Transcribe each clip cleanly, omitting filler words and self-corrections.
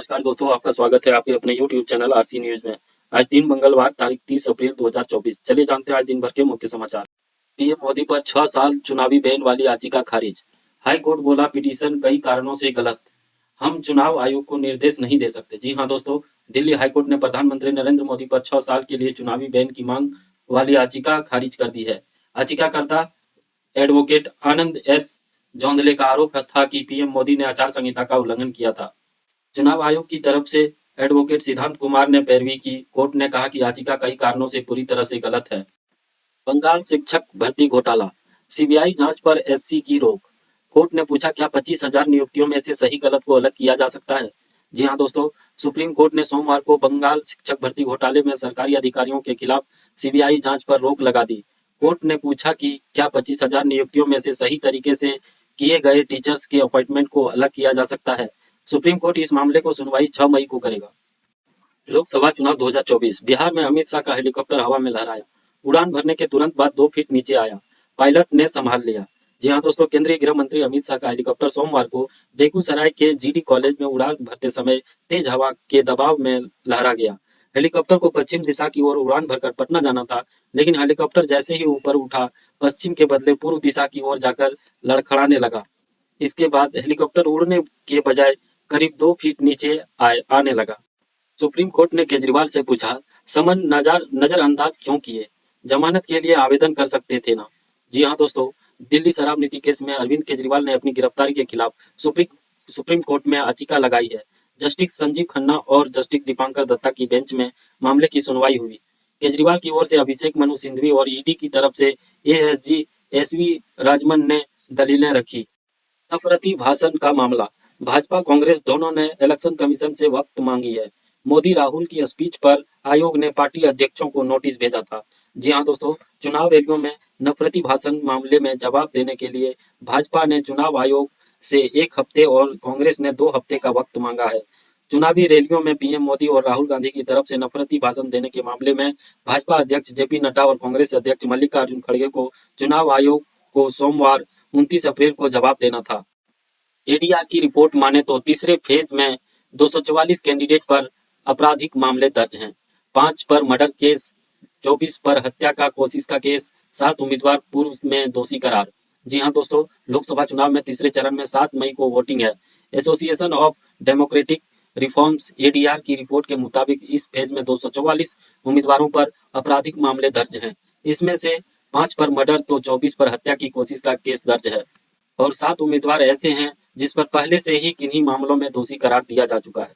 नमस्कार दोस्तों, आपका स्वागत है आपके अपने YouTube चैनल आरसी न्यूज में। आज दिन मंगलवार तारीख 30 अप्रैल 2024। चलिए जानते हैं आज दिन भर के मुख्य समाचार। पीएम मोदी पर 6 साल चुनावी बैन वाली याचिका खारिज। हाई कोर्ट बोला पिटीशन कई कारणों से गलत। हम चुनाव आयोग को निर्देश नहीं दे सकते। जी हाँ दोस्तों, दिल्ली हाईकोर्ट ने प्रधानमंत्री नरेंद्र मोदी पर 6 साल के लिए चुनावी बैन की मांग वाली याचिका खारिज कर दी है। याचिकाकर्ता एडवोकेट आनंद एस जोंधले का आरोप था कि पीएम मोदी ने आचार संहिता का उल्लंघन किया था। चुनाव आयोग की तरफ से एडवोकेट सिद्धांत कुमार ने पैरवी की। कोर्ट ने कहा कि याचिका कई कारणों से पूरी तरह से गलत है। बंगाल शिक्षक भर्ती घोटाला, सीबीआई जांच पर एससी की रोक। कोर्ट ने पूछा क्या 25,000 नियुक्तियों में से सही गलत को अलग किया जा सकता है। जी हाँ दोस्तों, सुप्रीम कोर्ट ने सोमवार को बंगाल शिक्षक भर्ती घोटाले में सरकारी अधिकारियों के खिलाफ सीबीआई जांच पर रोक लगा दी। कोर्ट ने पूछा कि क्या 25,000 नियुक्तियों में से सही तरीके से किए गए टीचर्स के अपॉइंटमेंट को अलग किया जा सकता है। सुप्रीम कोर्ट इस मामले को सुनवाई 6 मई को करेगा। लोकसभा चुनाव 2024, बिहार में अमित शाह का हेलीकॉप्टर हवा में लहराया। उड़ान भरने के तुरंत बाद 2 फीट नीचे आया, पायलट ने संभाल लिया। जी हाँ दोस्तों, केंद्रीय गृह मंत्री अमित शाह का हेलीकॉप्टर सोमवार को बेगूसराय के जीडी कॉलेज में उड़ान भरते समय तेज हवा के दबाव में लहरा गया। हेलीकॉप्टर को पश्चिम दिशा की ओर उड़ान भरकर पटना जाना था, लेकिन हेलीकॉप्टर जैसे ही ऊपर उठा, पश्चिम के बदले पूर्व दिशा की ओर जाकर लड़खड़ाने लगा। इसके बाद हेलीकॉप्टर उड़ने के बजाय करीब 2 फीट नीचे आने लगा। सुप्रीम कोर्ट ने केजरीवाल से पूछा, समन नजरअंदाज क्यों किए? जमानत के लिए आवेदन कर सकते थे ना। जी हाँ दोस्तों, दिल्ली शराब नीति केस में अरविंद केजरीवाल ने अपनी गिरफ्तारी के खिलाफ सुप्रीम कोर्ट में याचिका लगाई है। जस्टिस संजीव खन्ना और जस्टिस दीपांकर दत्ता की बेंच में मामले की सुनवाई हुई। केजरीवाल की ओर से अभिषेक मनु सिंघवी और ईडी की तरफ से एएसजी एसवी राजमन ने दलीलें रखी। नफरती भाषण का मामला, भाजपा कांग्रेस दोनों ने इलेक्शन कमीशन से वक्त मांगी है। मोदी राहुल की स्पीच पर आयोग ने पार्टी अध्यक्षों को नोटिस भेजा था। जी हाँ दोस्तों, चुनाव रैलियों में नफरती भाषण मामले में जवाब देने के लिए भाजपा ने चुनाव आयोग से 1 हफ्ते और कांग्रेस ने 2 हफ्ते का वक्त मांगा है। चुनावी रैलियों में पीएम मोदी और राहुल गांधी की तरफ से नफरती भाषण देने के मामले में भाजपा अध्यक्ष जेपी नड्डा और कांग्रेस अध्यक्ष मल्लिकार्जुन खड़गे को चुनाव आयोग को सोमवार 29 अप्रैल को जवाब देना था। एडीआर की रिपोर्ट माने तो तीसरे फेज में 244 कैंडिडेट पर आपराधिक मामले दर्ज हैं। 5 पर मर्डर केस, 24 पर हत्या का कोशिश का केस, 7 उम्मीदवार पूर्व में दोषी करार। जी हाँ दोस्तों, लोकसभा चुनाव में तीसरे चरण में 7 मई को वोटिंग है। Association of democratic reforms ADR की रिपोर्ट के मुताबिक इस फेज में 244 उम्मीदवारों पर आपराधिक मामले दर्ज हैं। इसमें से 5 पर मर्डर तो 24 पर हत्या की कोशिश का केस दर्ज है और 7 उम्मीदवार ऐसे हैं जिस पर पहले से ही किन्हीं मामलों में दोषी करार दिया जा चुका है।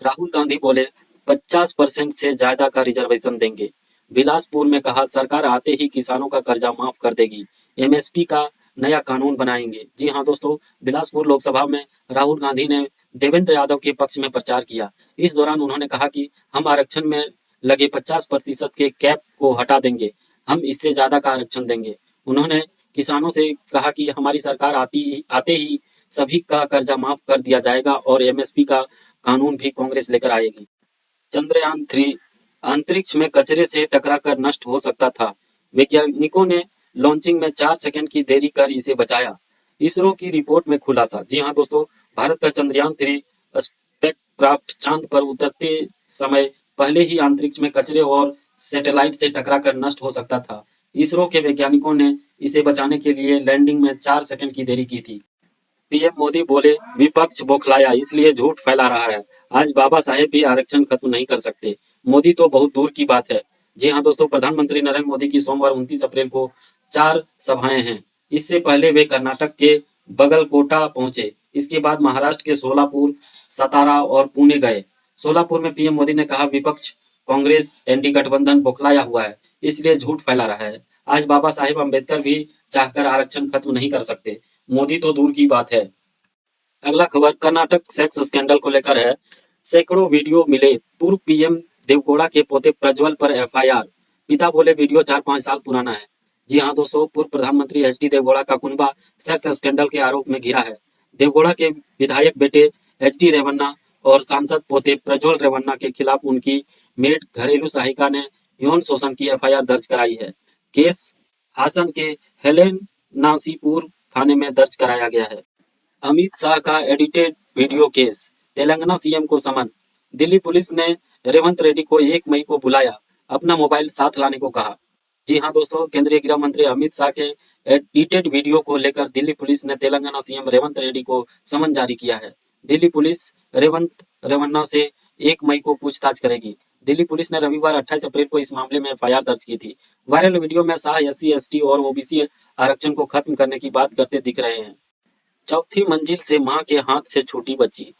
राहुल गांधी बोले 50% से ज्यादा का रिजर्वेशन देंगे। बिलासपुर में कहा सरकार आते ही किसानों का कर्जा माफ कर देगी। एमएसपी का नया कानून बनाएंगे। जी हाँ दोस्तों, बिलासपुर लोकसभा में राहुल गांधी ने देवेंद्र यादव के पक्ष में प्रचार किया। इस दौरान उन्होंने कहा कि हम आरक्षण में लगे 50% के कैप को हटा देंगे, हम इससे ज्यादा का आरक्षण देंगे। उन्होंने किसानों से कहा कि हमारी सरकार आते ही सभी का कर्जा माफ कर दिया जाएगा और एमएसपी का कानून भी कांग्रेस लेकर आएगी। चंद्रयान 3 अंतरिक्ष में कचरे से टकराकर नष्ट हो सकता था। वैज्ञानिकों ने लॉन्चिंग में 4 सेकंड की देरी कर इसे बचाया। इसरो की रिपोर्ट में खुलासा। जी हाँ दोस्तों, भारत का चंद्रयान 3 स्पेसक्राफ्ट चांद पर उतरते समय पहले ही अंतरिक्ष में कचरे और सैटेलाइट से टकराकर नष्ट हो सकता था। इसरो के वैज्ञानिकों ने इसे बचाने के लिए लैंडिंग में 4 सेकंड की देरी की थी। पीएम मोदी बोले विपक्ष बौखलाया इसलिए झूठ फैला रहा है। आज बाबा साहेब भी आरक्षण खत्म नहीं कर सकते। मोदी तो बहुत दूर की बात है। जी हाँ दोस्तों, प्रधानमंत्री नरेंद्र मोदी की सोमवार 29 अप्रैल को 4 सभाएं हैं। इससे पहले वे कर्नाटक के बगलकोटा पहुंचे। इसके बाद महाराष्ट्र के सोलापुर, सतारा और पुणे गए। सोलापुर में पीएम मोदी ने कहा विपक्ष कांग्रेस एनडी गठबंधन बौखलाया हुआ है, इसलिए झूठ फैला रहा है। आज बाबा साहेब अम्बेडकर भी चाहकर आरक्षण खत्म नहीं कर सकते। मोदी तो दूर की बात है। अगला खबर कर्नाटक सेक्स स्कैंडल को लेकर है। सैकड़ों वीडियो मिले, पूर्व पीएम देवगौड़ा के पोते प्रज्वल पर एफआईआर। पिता बोले वीडियो 4-5 साल पुराना है। जी हाँ दोस्तों, पूर्व प्रधानमंत्री एचडी देवगौड़ा का कुनबा सेक्स स्कैंडल के आरोप में घिरा है। देवगौड़ा के विधायक बेटे एचडी रेवन्ना और सांसद पोते प्रज्वल रेवन्ना के खिलाफ उनकी मेड घरेलू सहायिका ने यौन शोषण की एफआईआर दर्ज कराई है। केस हासन के हेलेन नासीपुर थाने में दर्ज कराया गया है। अमित शाह का edited video case, Telangana CM को समन। दिल्ली पुलिस ने रेवंत रेड्डी को 1 मई को बुलाया, अपना मोबाइल साथ लाने को कहा। जी हाँ दोस्तों, केंद्रीय गृह मंत्री अमित शाह के एडिटेड वीडियो को लेकर दिल्ली पुलिस ने तेलंगाना सीएम रेवंत रेड्डी को समन जारी किया है। दिल्ली पुलिस रेवंत रेवन्ना से 1 मई को पूछताछ करेगी। दिल्ली पुलिस ने रविवार 28 अप्रैल को इस मामले में एफआईआर दर्ज की थी। वायरल वीडियो में शाह SC ST और OBC आरक्षण को खत्म करने की बात करते दिख रहे हैं। चौथी मंजिल से मां के हाथ से छूटी बच्ची,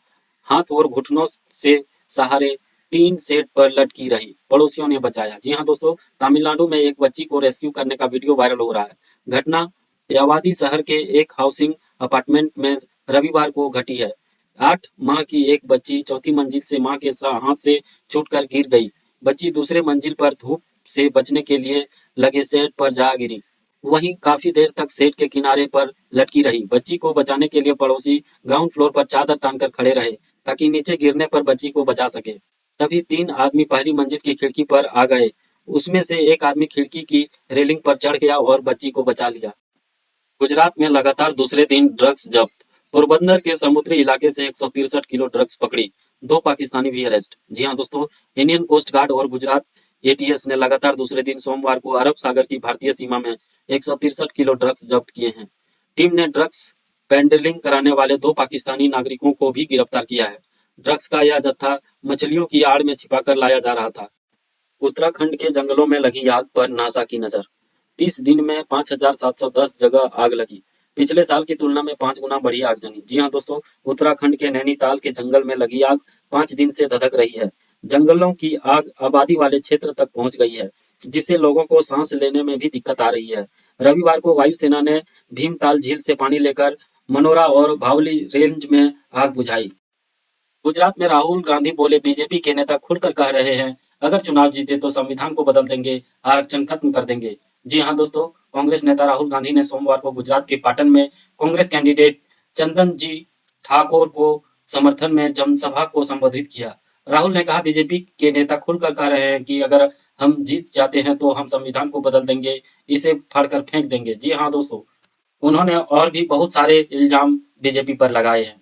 हाथ और घुटनों से सहारे टीन सेट पर लटकी रही, पड़ोसियों ने बचाया। जी हाँ दोस्तों, तमिलनाडु में एक बच्ची को रेस्क्यू करने का वीडियो वायरल हो रहा है। घटना यावादी शहर के एक हाउसिंग अपार्टमेंट में रविवार को घटी है। 8 माह की एक बच्ची चौथी मंजिल से मां के हाथ से छूटकर गिर गई। बच्ची दूसरे मंजिल पर धूप से बचने के लिए लगे शेड पर जा गिरी। वहीं काफी देर तक शेड के किनारे पर लटकी रही। बच्ची को बचाने के लिए पड़ोसी ग्राउंड फ्लोर पर चादर तानकर खड़े रहे ताकि नीचे गिरने पर बच्ची को बचा सके। तभी 3 आदमी पहली मंजिल की खिड़की पर आ गए। उसमें से एक आदमी खिड़की की रेलिंग पर चढ़ गया और बच्ची को बचा लिया। गुजरात में लगातार दूसरे दिन ड्रग्स जब्त। पोरबंदर के समुद्री इलाके से 163 किलो ड्रग्स पकड़ी, 2 पाकिस्तानी भी अरेस्ट। जी हाँ दोस्तों, इंडियन कोस्ट गार्ड और गुजरात ATS ने लगातार दूसरे दिन सोमवार को अरब सागर की भारतीय सीमा में 163 किलो ड्रग्स जब्त किए हैं। टीम ने ड्रग्स पेंडलिंग कराने वाले 2 पाकिस्तानी नागरिकों को भी गिरफ्तार किया है। ड्रग्स का यह जत्था मछलियों की आड़ में छिपाकर लाया जा रहा था। उत्तराखंड के जंगलों में लगी आग पर नासा की नजर। 30 दिन में 5,710 जगह आग लगी। पिछले साल की तुलना में 5 गुना बढ़ी आगजनी। जी हाँ दोस्तों, उत्तराखंड के नैनीताल के जंगल में लगी आग 5 दिन से धधक रही है। जंगलों की आग आबादी वाले क्षेत्र तक पहुंच गई है, जिससे लोगों को सांस लेने में भी दिक्कत आ रही है। रविवार को वायुसेना ने भीमताल झील से पानी लेकर मनोरा और भावली रेंज में आग बुझाई। गुजरात में राहुल गांधी बोले, बीजेपी के नेता खुलकर कह रहे हैं अगर चुनाव जीते तो संविधान को बदल देंगे, आरक्षण खत्म कर देंगे। जी हाँ दोस्तों, कांग्रेस नेता राहुल गांधी ने सोमवार को गुजरात के पाटन में कांग्रेस कैंडिडेट चंदन जी ठाकुर को समर्थन में जनसभा को संबोधित किया। राहुल ने कहा, बीजेपी के नेता खुलकर कह रहे हैं कि अगर हम जीत जाते हैं तो हम संविधान को बदल देंगे, इसे फाड़कर फेंक देंगे। जी हाँ दोस्तों, उन्होंने और भी बहुत सारे इल्जाम बीजेपी पर लगाए हैं।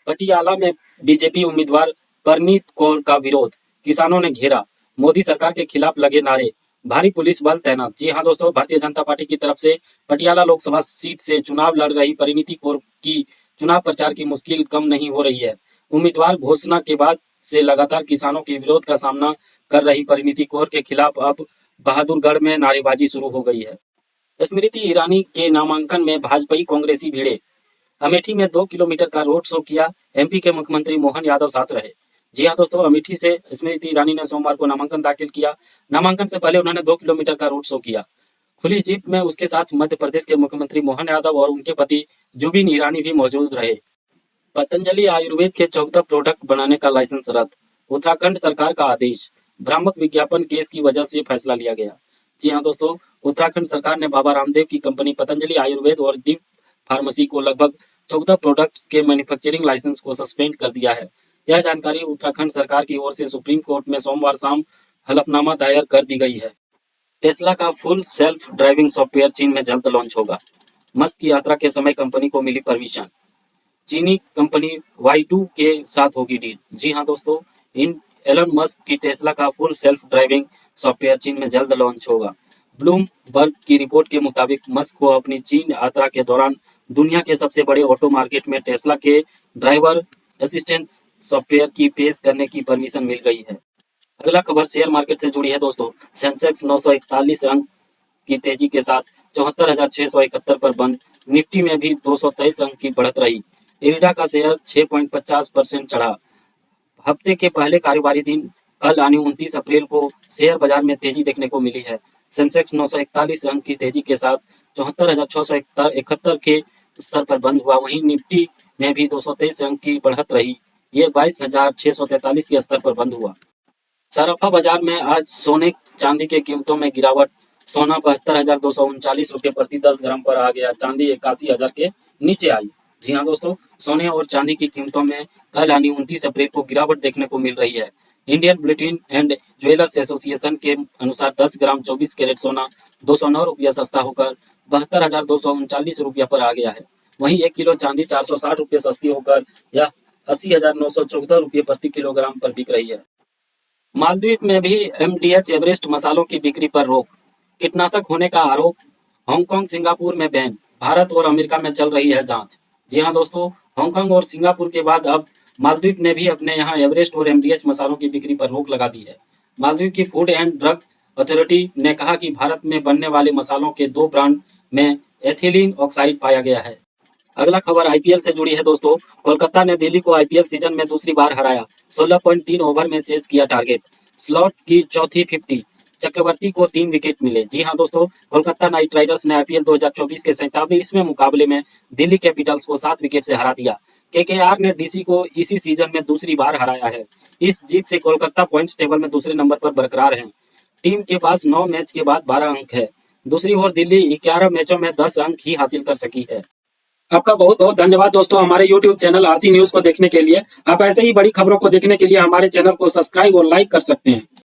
पटियाला में बीजेपी उम्मीदवार परनीत कौर का विरोध, किसानों ने घेरा, मोदी सरकार के खिलाफ लगे नारे, भारी पुलिस बल तैनात। जी हाँ दोस्तों, भारतीय जनता पार्टी की तरफ से पटियाला लोकसभा सीट से चुनाव लड़ रही परिणीति कौर की चुनाव प्रचार की मुश्किल कम नहीं हो रही है। उम्मीदवार घोषणा के बाद से लगातार किसानों के विरोध का सामना कर रही परिणीति कौर के खिलाफ अब बहादुरगढ़ में नारेबाजी शुरू हो गई है। स्मृति ईरानी के नामांकन में भाजपाई कांग्रेसी भिड़े। अमेठी में 2 किलोमीटर का रोड शो किया, MP के मुख्यमंत्री मोहन यादव साथ रहे। जी हाँ दोस्तों, अमेठी से स्मृति ईरानी ने सोमवार को नामांकन दाखिल किया। नामांकन से पहले उन्होंने 2 किलोमीटर का रोड शो किया। खुली जीप में उसके साथ मध्य प्रदेश के मुख्यमंत्री मोहन यादव और उनके पति जुबिन ईरानी भी मौजूद रहे। पतंजलि आयुर्वेद के 14 प्रोडक्ट बनाने का लाइसेंस रद्द, उत्तराखंड सरकार का आदेश। भ्रामक विज्ञापन केस की वजह से फैसला लिया गया। जी हाँ दोस्तों, उत्तराखंड सरकार ने बाबा रामदेव की कंपनी पतंजलि आयुर्वेद और दिव्य फार्मेसी को लगभग 14 प्रोडक्ट्स के मैन्युफैक्चरिंग लाइसेंस को सस्पेंड कर दिया है। यह जानकारी उत्तराखंड सरकार की ओर से सुप्रीम कोर्ट में सोमवार शाम हलफनामा दायर कर दी गई है। टेस्ला का फुल सेल्फ ड्राइविंग सॉफ्टवेयर चीन में जल्द लॉन्च होगा। मस्क की यात्रा के समय कंपनी को मिली परमिशन। चीनी कंपनी Y2 के साथ होगी डील। जी हाँ दोस्तों, इन एलन मस्क की टेस्ला का फुल सेल्फ ड्राइविंग सॉफ्टवेयर चीन में जल्द लॉन्च होगा। ब्लूमबर्ग की रिपोर्ट के मुताबिक मस्क को अपनी चीन यात्रा के दौरान दुनिया के सबसे बड़े ऑटो मार्केट में टेस्ला के ड्राइवर असिस्टेंस सॉफ्टवेयर की पेश करने की परमिशन मिल गई है। अगला खबर शेयर मार्केट से जुड़ी है दोस्तों। सेंसेक्स 941 अंक की तेजी के साथ 74,671 पर बंद। निफ्टी में भी 223 अंक की बढ़त रही। इरिडा का शेयर 6.50% चढ़ा। हफ्ते के पहले कारोबारी दिन कल यानी 29 अप्रैल को शेयर बाजार में तेजी देखने को मिली है। सेंसेक्स 941 अंक की तेजी के साथ 74,671 के स्तर पर बंद हुआ। वहीं निफ्टी में भी 223 अंक की बढ़त रही। ये 22,643 के स्तर पर बंद हुआ। सराफा बाजार में आज सोने चांदी के कीमतों में गिरावट। सोना 72,239 रुपये प्रति 10 ग्राम पर आ गया। चांदी 81,000 के नीचे आई। जी हाँ दोस्तों, सोने और चांदी की कीमतों में कल यानी 29 अप्रैल को गिरावट देखने को मिल रही है। Indian bulletin and jewellers association के अनुसार 10 ग्राम 24 कैरेट सोना 209 रुपया सस्ता होकर 72,239 रुपया पर आ गया है। वहीं 1 किलो चांदी 460 रुपये सस्ती होकर यह 80,914 रुपये प्रति किलोग्राम पर बिक रही है। मालदीव में भी एमडीएच एवरेस्ट मसालों की बिक्री पर रोक। कीटनाशक होने का आरोप। हांगकांग सिंगापुर में बैन। भारत और अमेरिका में चल रही है जांच। जी हाँ दोस्तों, हांगकांग और सिंगापुर के बाद अब मालदीव ने भी अपने यहाँ एवरेस्ट और एमडीएच मसालों की बिक्री पर रोक लगा दी है। मालदीव की फूड एंड ड्रग अथॉरिटी ने कहा कि भारत में बनने वाले मसालों के 2 ब्रांड में एथिलीन ऑक्साइड पाया गया है। अगला खबर आईपीएल से जुड़ी है दोस्तों। कोलकाता ने दिल्ली को आईपीएल सीजन में दूसरी बार हराया। 16.3 ओवर में चेज किया टारगेट। स्लॉट की चौथी 50। चक्रवर्ती को 3 विकेट मिले। जी हाँ दोस्तों, कोलकाता नाइट राइडर्स ने आईपीएल 2024 के 47वें मुकाबले में दिल्ली कैपिटल्स को 7 विकेट से हरा दिया। केकेआर ने डीसी को इसी सीजन में दूसरी बार हराया है। इस जीत से कोलकाता पॉइंट्स टेबल में दूसरे नंबर पर बरकरार है। टीम के पास 9 मैच के बाद 12 अंक है। दूसरी ओर दिल्ली 11 मैचों में 10 अंक ही हासिल कर सकी है। आपका बहुत बहुत धन्यवाद दोस्तों हमारे YouTube चैनल आरसी न्यूज को देखने के लिए। आप ऐसे ही बड़ी खबरों को देखने के लिए हमारे चैनल को सब्सक्राइब और लाइक कर सकते हैं।